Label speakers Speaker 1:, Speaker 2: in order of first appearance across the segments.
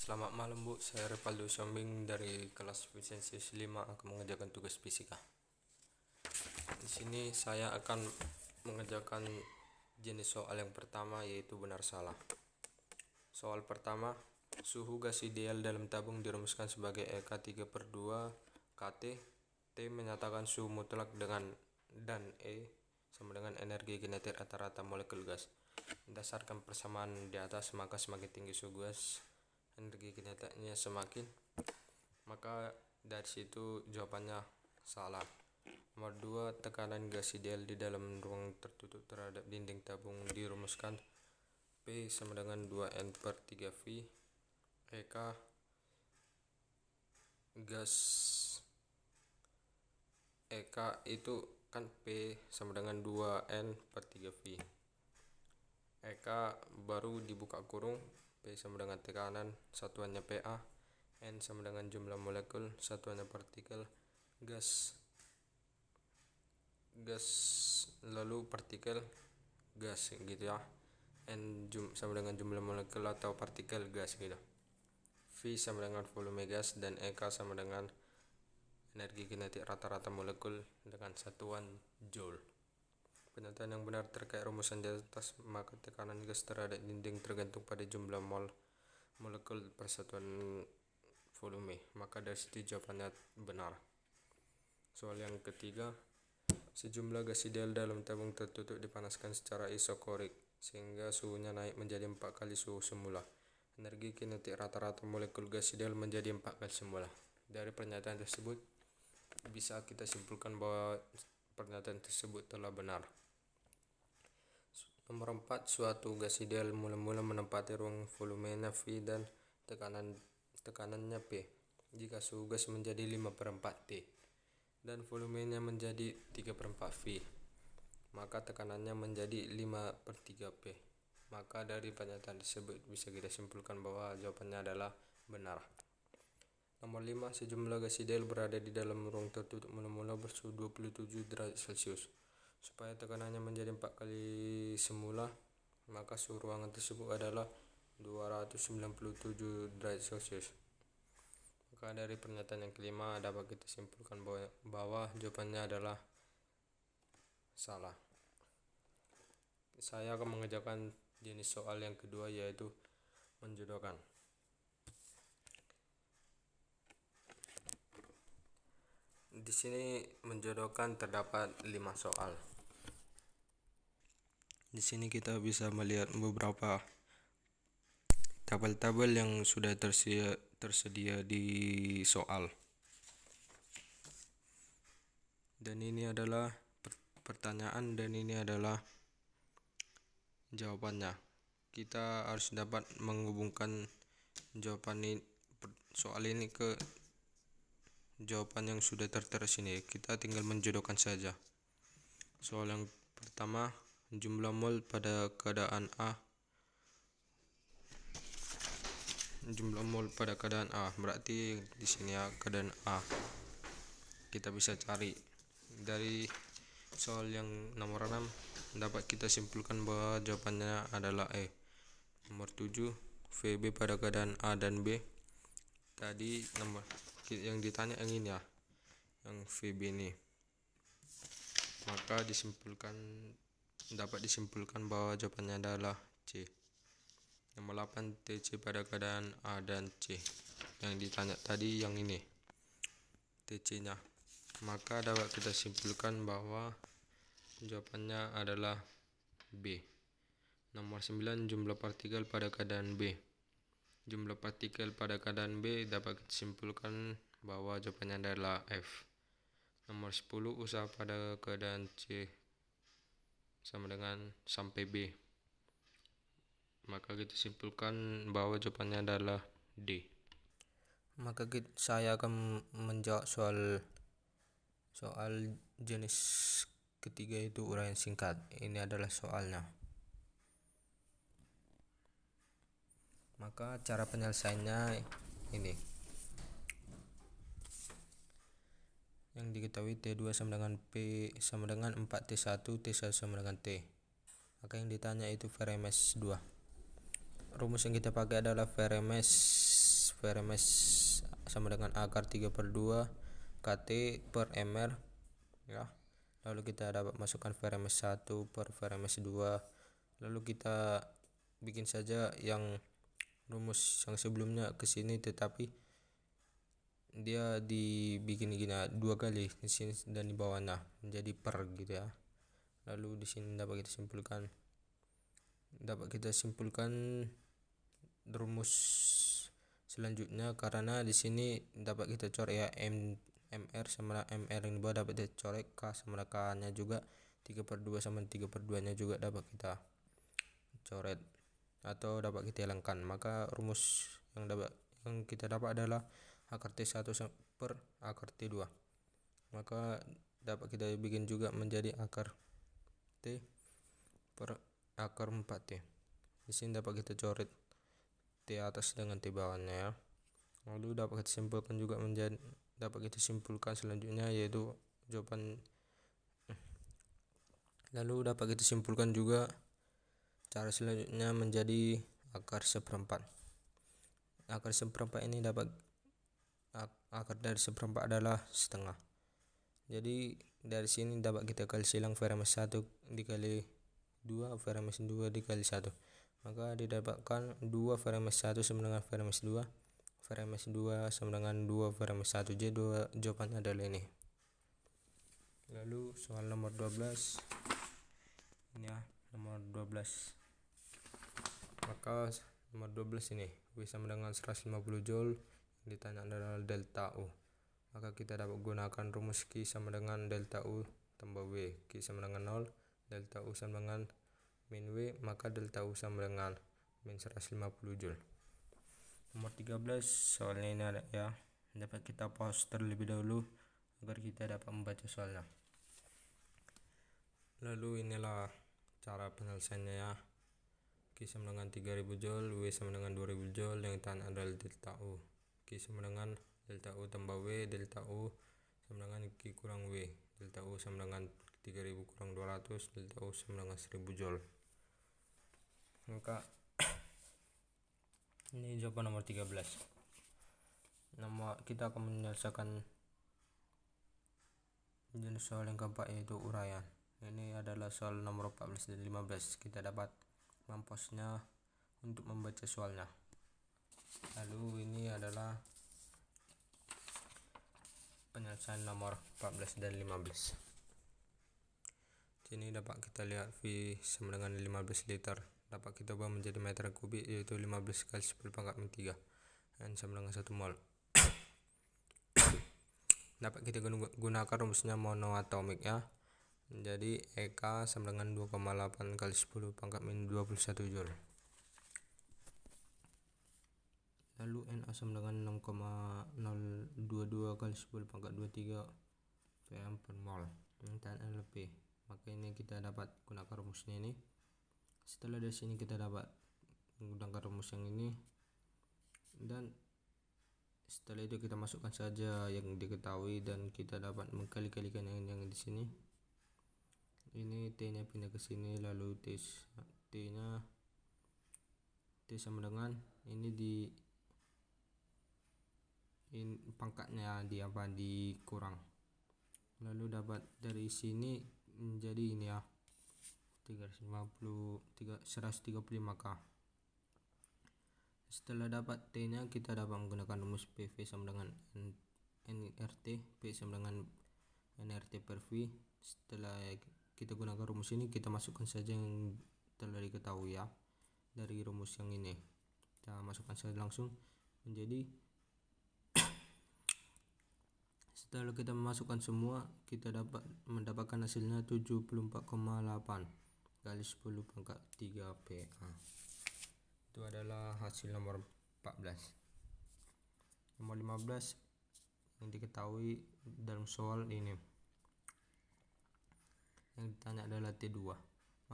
Speaker 1: Selamat malam Bu, saya Revaldo Sombing dari kelas Visensius 5 akan mengerjakan tugas fisika. Di sini saya akan mengerjakan jenis soal yang pertama, yaitu benar salah. Soal pertama, suhu gas ideal dalam tabung dirumuskan sebagai EK3/2 KT. T menyatakan suhu mutlak dan E sama dengan energi kinetik rata-rata molekul gas. Berdasarkan persamaan di atas, maka semakin tinggi suhu gas, energi kinetiknya semakin, maka dari situ jawabannya salah. Nomor 2, tekanan gas ideal di dalam ruang tertutup terhadap dinding tabung dirumuskan P sama dengan 2N/3V. EK gas EK itu kan P sama dengan 2N/3V. EK baru dibuka kurung, P sama dengan tekanan, satuannya PA, N sama dengan jumlah molekul, satuannya partikel, gas lalu partikel gas gitu ya. N sama dengan jumlah molekul atau partikel gas gitu. V sama dengan volume gas dan EK sama dengan energi kinetik rata-rata molekul dengan satuan joule. Pernyataan yang benar terkait rumusan di atas, maka tekanan gas terhadap dinding tergantung pada jumlah molekul persatuan volume, maka dari situ jawabannya benar. Soal yang ketiga, sejumlah gas ideal dalam tabung tertutup dipanaskan secara isokorik sehingga suhunya naik menjadi 4 kali suhu semula. Energi kinetik rata-rata molekul gas ideal menjadi 4 kali semula. Dari pernyataan tersebut bisa kita simpulkan bahwa pernyataan tersebut telah benar. Nomor 4, suatu gas ideal mula-mula menempati ruang volumenya V dan tekanannya P. Jika suhu gas menjadi 5/4 T dan volumenya menjadi 3/4 V, maka tekanannya menjadi 5/3 P. Maka dari pernyataan tersebut bisa kita simpulkan bahwa jawabannya adalah benar. Nomor 5, sejumlah gas ideal berada di dalam ruang tertutup mula-mula bersuhu 27 derajat Celcius. Supaya tekanannya menjadi 4 kali semula, maka suhu ruangan tersebut adalah 297 derajat Celcius. Maka dari pernyataan yang kelima dapat kita simpulkan bahwa jawabannya adalah salah. Saya akan mengerjakan jenis soal yang kedua, yaitu menjodohkan. Di sini menjodohkan terdapat 5 soal. Di sini kita bisa melihat beberapa tabel-tabel yang sudah tersedia di soal. Dan ini adalah pertanyaan dan ini adalah jawabannya. Kita harus dapat menghubungkan jawaban soal ini ke jawaban yang sudah tertera sini. Kita tinggal menjodohkan saja. Soal yang pertama, jumlah mol pada keadaan A. Jumlah mol pada keadaan A berarti di sini ya keadaan A. Kita bisa cari dari soal yang nomor 6, dapat kita simpulkan bahwa jawabannya adalah E. Nomor 7, VB pada keadaan A dan B. Tadi nomor yang ditanya yang ini ya, yang VB ini. Maka dapat disimpulkan bahwa jawabannya adalah C. Nomor 8, TC pada keadaan A dan C. Yang ditanya tadi yang ini, TC nya. Maka dapat kita simpulkan bahwa jawabannya adalah B. Nomor 9, jumlah partikel pada keadaan B. Jumlah partikel pada keadaan B dapat kita simpulkan bahwa jawabannya adalah F. Nomor 10, usaha pada keadaan C sama dengan sampai B. Maka kita simpulkan bahwa jawabannya adalah D. Maka saya akan menjawab soal jenis ketiga, itu uraian singkat. Ini adalah soalnya. Maka cara penyelesaiannya ini. Yang diketahui T2 sama dengan P sama dengan 4T1, T1 sama dengan T. Maka yang ditanya itu Feremes 2. Rumus yang kita pakai adalah Feremes VRMS sama dengan akar 3/2 KT per MR ya. Lalu kita dapat masukkan VRMS 1 per VRMS 2. Lalu kita bikin saja yang rumus yang sebelumnya ke sini, tetapi dia dibikin gini 2 kali di sini dan di bawahnya menjadi per gitu ya. Lalu di sini dapat kita simpulkan rumus selanjutnya, karena di sini dapat kita coret ya, MR sama MR yang di bawah dapat dicoret, K sama K nya juga 3/2 sama 3/2 nya juga dapat kita coret atau dapat kita hilangkan. Maka rumus yang kita dapat adalah akar T1 per akar T2. Maka dapat kita bikin juga menjadi akar T per akar 4T. Di sini dapat kita coret T atas dengan T bawahnya ya. Lalu dapat kita simpulkan selanjutnya, yaitu jawaban. Lalu dapat kita simpulkan juga cara selanjutnya menjadi akar 1/4. Akar 1/4 ini dapat akar dari 1/4 adalah setengah. Jadi dari sini dapat kita kali silang VRMS 1 dikali 2, VRMS 2 dikali 1. Maka didapatkan 2 VRMS 1 sama dengan VRMS 2, VRMS 2 sama dengan 2 VRMS 1. Jadi jawabannya adalah ini. Lalu soal nomor 12 ini ya, nomor 12. Maka nomor 12 ini W sama dengan 150 Joule, yang ditanya adalah delta U. Maka kita dapat gunakan rumus Q sama dengan delta U tambah W. Q sama dengan 0, delta U sama dengan min W, maka delta U sama dengan min 150 Joule. Nomor 13 soalnya ini ada ya, dapat kita pause terlebih dahulu agar kita dapat membaca soalnya. Lalu inilah cara penyelesaiannya ya. Q sama dengan 3000 Joule, W sama dengan 2000 Joule, yang ditanya adalah delta U. Q sama dengan delta U tambah W, delta U sama dengan Q kurang W, delta U sama dengan 3000 kurang 200, delta U sama dengan 1000 Joule. Maka ini jawaban nomor 13. Kita akan menyelesaikan jenis soal yang keempat, yaitu uraian. Ini adalah soal nomor 14 dan 15. Kita dapat mampusnya untuk membaca soalnya. Lalu ini adalah penyelesaian nomor 14 dan 15. Sini dapat kita lihat V sama dengan 15 liter. Dapat kita ubah menjadi meter kubik, yaitu 15 kali 10 pangkat min 3, N sama dengan 1 mol. Dapat kita gunakan rumusnya monoatomik ya. Jadi EK sama dengan 2,8 kali 10 pangkat min 21 Joule. Lalu Na sama dengan 6,022 kali 10 pangkat 23 pm per mol. Dan LP. Maka ini kita dapat gunakan rumusnya ini. Setelah dari sini kita dapat menggunakan rumus yang ini, dan setelah itu kita masukkan saja yang diketahui dan kita dapat mengkali-kalikan yang di sini. Ini T nya pindah ke sini, lalu T sama dengan ini pangkatnya dikurang. Lalu dapat dari sini menjadi ini ya, 135K. Setelah dapat T nya, kita dapat menggunakan rumus PV sama dengan nRT, P sama dengan nRT per V. Setelah kita gunakan rumus ini, kita masukkan saja yang telah diketahui ya dari rumus yang ini. Kita masukkan saja langsung menjadi setelah kita memasukkan semua, kita dapat mendapatkan hasilnya 74,8 kali 10 pangkat 3 PA. Itu adalah hasil nomor 14. Nomor 15 yang diketahui dalam soal ini, yang ditanya adalah T2.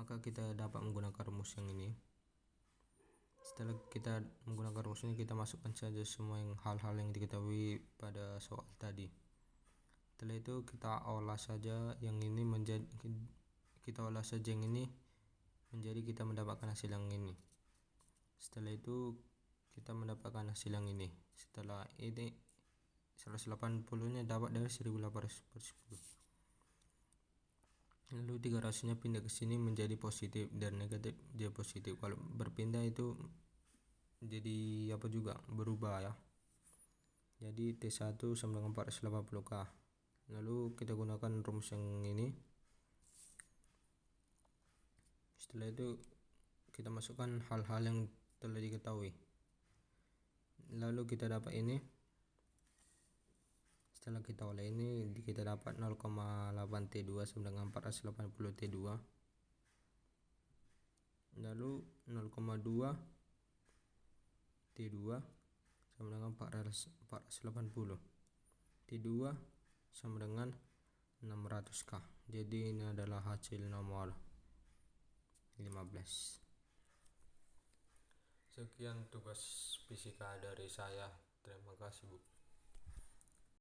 Speaker 1: Maka kita dapat menggunakan rumus yang ini. Setelah kita menggunakan rumus ini, kita masukkan saja semua hal-hal yang diketahui pada soal tadi. Setelah itu kita olah saja yang ini menjadi kita mendapatkan hasil yang ini. Setelah itu kita mendapatkan hasil yang ini. Setelah ini 180 nya dapat dari 1800/10. Lalu 300 nya pindah ke sini menjadi positif dan negatif dia positif. Kalau berpindah itu jadi apa juga berubah ya. Jadi T1 sama dengan 480K. Lalu kita gunakan rumus yang ini. Setelah itu kita masukkan hal-hal yang telah diketahui. Lalu kita dapat ini. Setelah kita olah ini kita dapat 0,8 T2 sama dengan 480 T2. Lalu 0,2 T2 sama dengan 480. T2 sama dengan 600K. Jadi ini adalah hasil nomor 15. Sekian tugas fisika dari saya. Terima kasih, Bu.